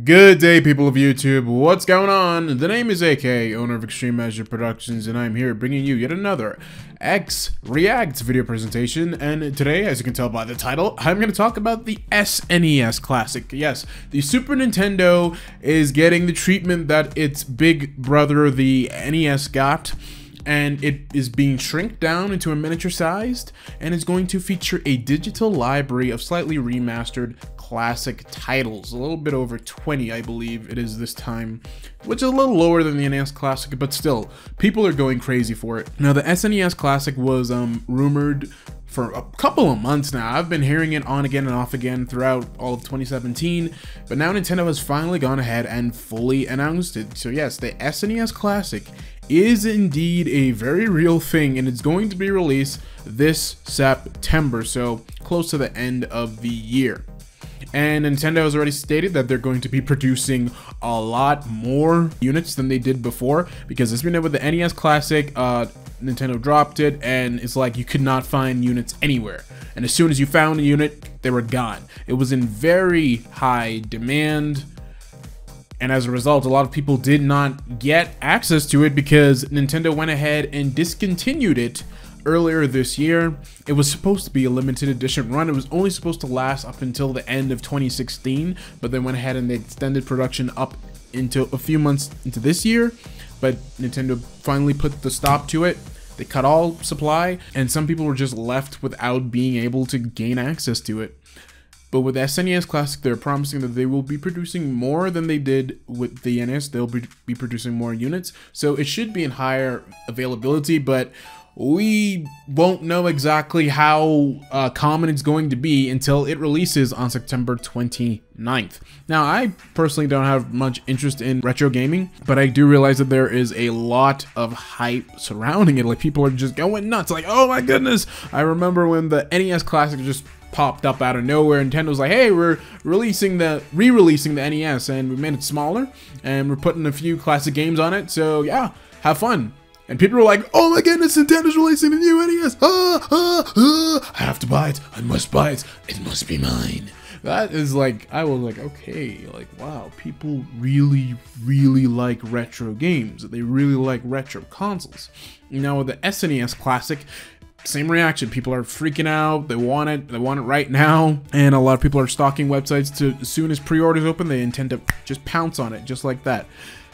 Good day, people of YouTube. What's going on? The name is AK, owner of Extreme Measure Productions, and I'm here bringing you yet another X Reacts video presentation. And today, as you can tell by the title, I'm going to talk about the SNES Classic. Yes, the Super Nintendo is getting the treatment that its big brother, the NES, got. And it is being shrunk down into a miniature sized, and is going to feature a digital library of slightly remastered classic titles, a little bit over 20, I believe it is this time, which is a little lower than the NES Classic, but still, people are going crazy for it. Now, the SNES Classic was rumored for a couple of months now. I've been hearing it on again and off again throughout all of 2017, but now Nintendo has finally gone ahead and fully announced it. So yes, the SNES Classic is indeed a very real thing, and it's going to be released this September, so close to the end of the year. And Nintendo has already stated that they're going to be producing a lot more units than they did before, because it's been with the NES Classic, Nintendo dropped it, and it's like you could not find units anywhere. And as soon as you found a unit, they were gone. It was in very high demand. And as a result, a lot of people did not get access to it because Nintendo went ahead and discontinued it earlier this year. It was supposed to be a limited edition run. It was only supposed to last up until the end of 2016, but they went ahead and they extended production up into a few months into this year. But Nintendo finally put the stop to it. They cut all supply, and some people were just left without being able to gain access to it. But with SNES Classic, they're promising that they will be producing more than they did with the NES. They'll be producing more units, so it should be in higher availability, but we won't know exactly how common it's going to be until it releases on September 29th. Now, I personally don't have much interest in retro gaming, but I do realize that there is a lot of hype surrounding it. Like, people are just going nuts, like, oh my goodness. I remember when the NES Classic just popped up out of nowhere. Nintendo's like, hey, we're re-releasing the NES, and we made it smaller, and we're putting a few classic games on it, so yeah, have fun. And people were like, oh my goodness, Nintendo's releasing the new NES, I have to buy it, I must buy it, it must be mine. That is like, I was like, okay, like, wow, people really like retro games. They really like retro consoles. Now with the SNES Classic, same reaction. People are freaking out. They want it right now, and a lot of people are stalking websites to, as soon as pre-orders open, they intend to just pounce on it just like that.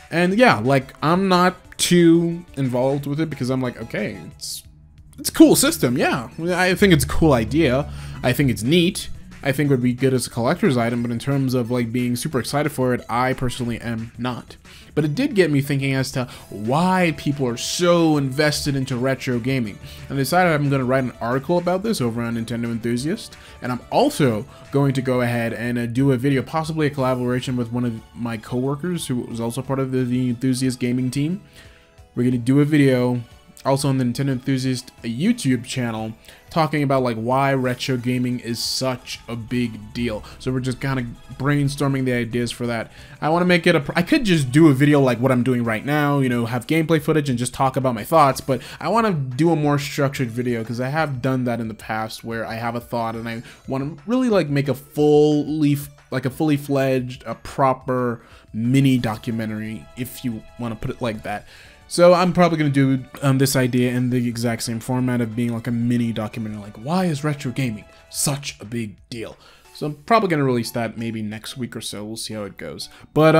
And yeah, like, I'm not too involved with it because I'm like, okay, it's a cool system. Yeah, I think it's a cool idea. I think it's neat. I think it would be good as a collector's item, but in terms of like being super excited for it, I personally am not. But it did get me thinking as to why people are so invested into retro gaming. And I decided I'm going to write an article about this over on Nintendo Enthusiast. And I'm also going to go ahead and do a video, possibly a collaboration with one of my coworkers who was also part of the Enthusiast gaming team. We're going to do a video also on the Nintendo Enthusiast YouTube channel, talking about like why retro gaming is such a big deal. So we're just kind of brainstorming the ideas for that. I want to make it I could just do a video like what I'm doing right now, you know, have gameplay footage and just talk about my thoughts, but I want to do a more structured video because I have done that in the past where I have a thought and I want to really like make a fully fledged, a proper mini documentary, if you want to put it like that. So I'm probably going to do this idea in the exact same format of being like a mini documentary, like why is retro gaming such a big deal? So I'm probably going to release that maybe next week or so. We'll see how it goes. But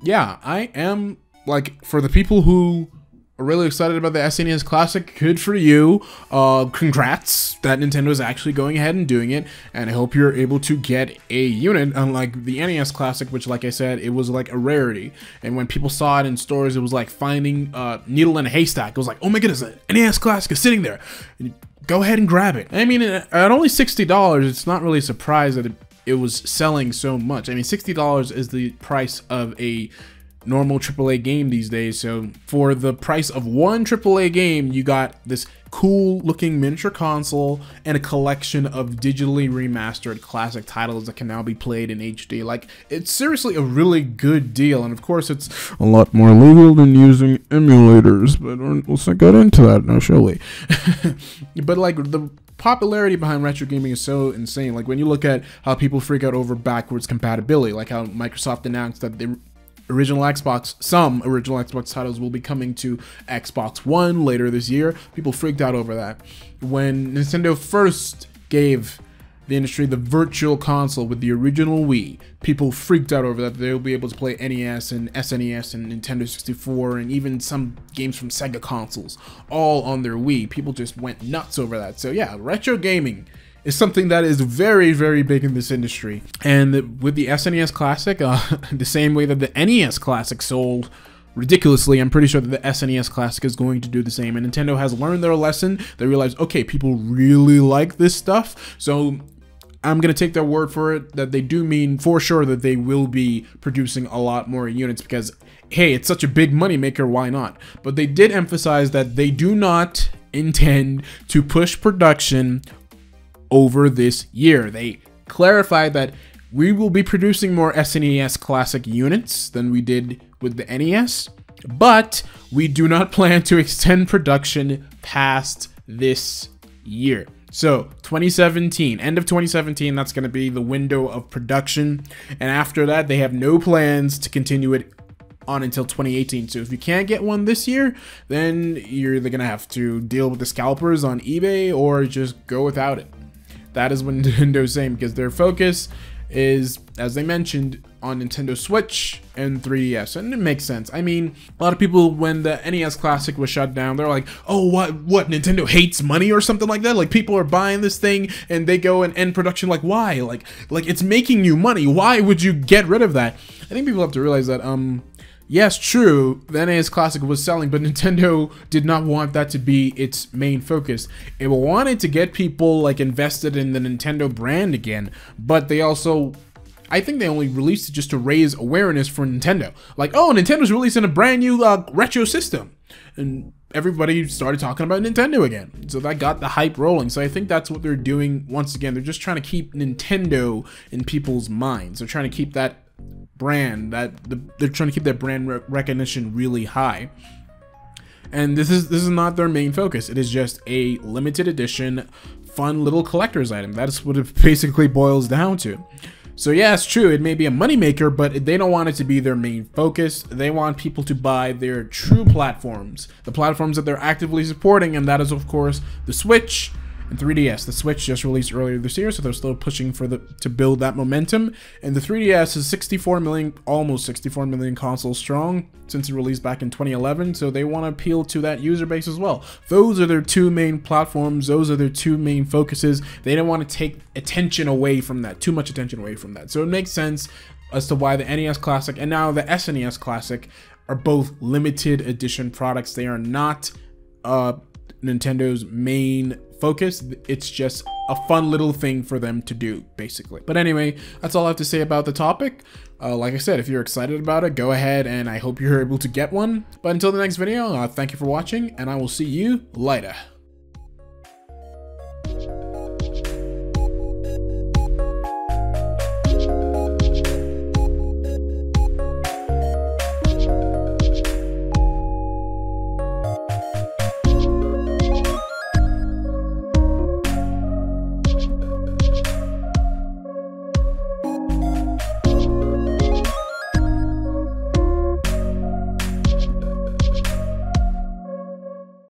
yeah, I am like, for the people who are really excited about the SNES Classic, good for you. Congrats that Nintendo is actually going ahead and doing it, and I hope you're able to get a unit, unlike the NES Classic, which, like I said, it was like a rarity, and when people saw it in stores, it was like finding a needle in a haystack. It was like, oh my goodness, the NES Classic is sitting there, and go ahead and grab it. I mean, at only $60, it's not really a surprise that it was selling so much. I mean, $60 is the price of a normal AAA game these days, so for the price of one AAA game, you got this cool looking miniature console and a collection of digitally remastered classic titles that can now be played in HD. Like, it's seriously a really good deal, and of course it's a lot more legal than using emulators, but let's not get into that now, shall we? But like, the popularity behind retro gaming is so insane. Like when you look at how people freak out over backwards compatibility, like how Microsoft announced that the some original Xbox titles will be coming to Xbox One later this year. People freaked out over that. When Nintendo first gave the industry the virtual console with the original Wii, people freaked out over that. They'll be able to play NES and SNES and Nintendo 64 and even some games from Sega consoles all on their Wii. People just went nuts over that. So yeah, retro gaming is something that is very, very big in this industry. And with the SNES Classic, the same way that the NES Classic sold ridiculously, I'm pretty sure that the SNES Classic is going to do the same. And Nintendo has learned their lesson. They realized, okay, people really like this stuff, so I'm going to take their word for it that they do mean for sure that they will be producing a lot more units because, hey, it's such a big money maker, why not? But they did emphasize that they do not intend to push production over this year. They clarified that we will be producing more SNES Classic units than we did with the NES, but we do not plan to extend production past this year. So 2017, end of 2017, that's going to be the window of production. And after that, they have no plans to continue it on until 2018. So if you can't get one this year, then you're either going to have to deal with the scalpers on eBay or just go without it. That is what Nintendo's saying, because their focus is, as they mentioned, on Nintendo Switch and 3DS, and it makes sense. I mean, a lot of people, when the NES Classic was shut down, they're like, oh, what, Nintendo hates money or something like that? Like, people are buying this thing, and they go and end production, like, why? Like it's making you money. Why would you get rid of that? I think people have to realize that, yes, true, the NES Classic was selling, but Nintendo did not want that to be its main focus. It wanted to get people like invested in the Nintendo brand again, but they also, I think they only released it just to raise awareness for Nintendo. Like, oh, Nintendo's releasing a brand new retro system. And everybody started talking about Nintendo again. So that got the hype rolling. So I think that's what they're doing once again. They're just trying to keep Nintendo in people's minds. They're trying to keep that brand, they're trying to keep that brand recognition really high. And this is not their main focus. It is just a limited edition fun little collector's item. That's what it basically boils down to. So yeah, it's true, it may be a moneymaker, but they don't want it to be their main focus. They want people to buy their true platforms, the platforms that they're actively supporting, and that is of course the Switch and 3DS. The Switch just released earlier this year, so they're still pushing for to build that momentum. And the 3DS is 64 million, almost 64 million consoles strong since it released back in 2011. So they want to appeal to that user base as well. Those are their two main platforms. Those are their two main focuses. They don't want to take attention away from that, too much attention away from that. So it makes sense as to why the NES Classic and now the SNES Classic are both limited edition products. They are not Nintendo's main focus. It's just a fun little thing for them to do, basically. But anyway, that's all I have to say about the topic. Like I said, if you're excited about it, go ahead, and I hope you're able to get one. But until the next video, thank you for watching, and I will see you later.